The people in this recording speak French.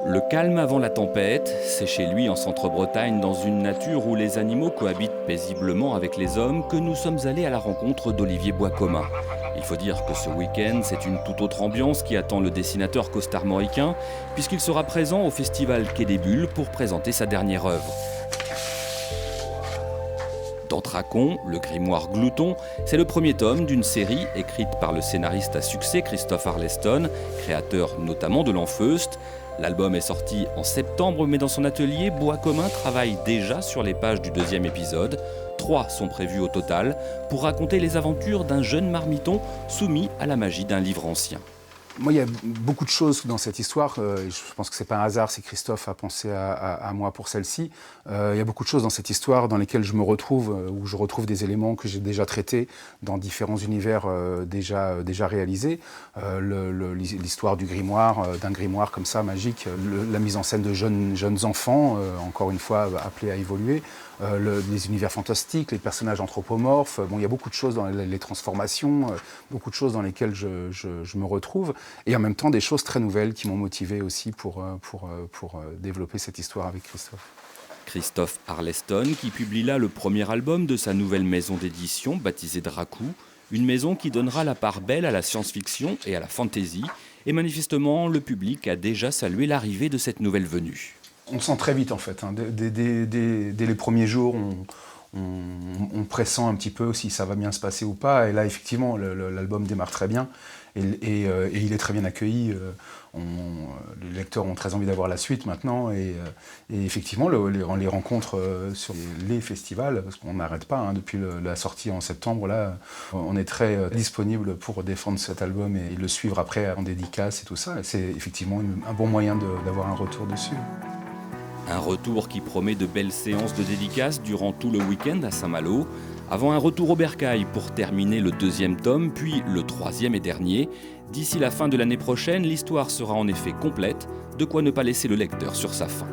Le calme avant la tempête, c'est chez lui en Centre-Bretagne, dans une nature où les animaux cohabitent paisiblement avec les hommes, que nous sommes allés à la rencontre d'Olivier Boiscommun. Il faut dire que ce week-end, c'est une toute autre ambiance qui attend le dessinateur costarmoricain, puisqu'il sera présent au festival Quai des Bulles pour présenter sa dernière œuvre. Dans Dracon, le grimoire glouton, c'est le premier tome d'une série écrite par le scénariste à succès Christophe Arleston, créateur notamment de l'Enfeust. L'album est sorti en septembre, mais dans son atelier, Boiscommun travaille déjà sur les pages du deuxième épisode. 3 sont prévus au total pour raconter les aventures d'un jeune marmiton soumis à la magie d'un livre ancien. Moi, il y a beaucoup de choses dans cette histoire. Je pense que c'est pas un hasard si Christophe a pensé à moi pour celle-ci. Il y a beaucoup de choses dans cette histoire dans lesquelles je me retrouve, où je retrouve des éléments que j'ai déjà traités dans différents univers déjà réalisés. L'histoire du grimoire, d'un grimoire comme ça, magique. La mise en scène de jeunes enfants, encore une fois appelés à évoluer. Les univers fantastiques, les personnages anthropomorphes. Bon, il y a beaucoup de choses dans les transformations, beaucoup de choses dans lesquelles je me retrouve. Et en même temps, des choses très nouvelles qui m'ont motivé aussi pour développer cette histoire avec Christophe. Christophe Arleston, qui publie là le premier album de sa nouvelle maison d'édition, baptisée Dracou, une maison qui donnera la part belle à la science-fiction et à la fantasy. Et manifestement, le public a déjà salué l'arrivée de cette nouvelle venue. On sent très vite en fait, hein. Dès les premiers jours, on pressent un petit peu si ça va bien se passer ou pas. Et là, effectivement, l'album démarre très bien et il est très bien accueilli. Les lecteurs ont très envie d'avoir la suite maintenant. Et effectivement, les rencontres sur les festivals, parce qu'on n'arrête pas, hein, depuis la sortie en septembre, là, on est très disponible pour défendre cet album et le suivre après en dédicace et tout ça. Et c'est effectivement un bon moyen d'avoir un retour dessus. Un retour qui promet de belles séances de dédicaces durant tout le week-end à Saint-Malo, avant un retour au bercail pour terminer le deuxième tome, puis le troisième et dernier. D'ici la fin de l'année prochaine, l'histoire sera en effet complète, de quoi ne pas laisser le lecteur sur sa faim.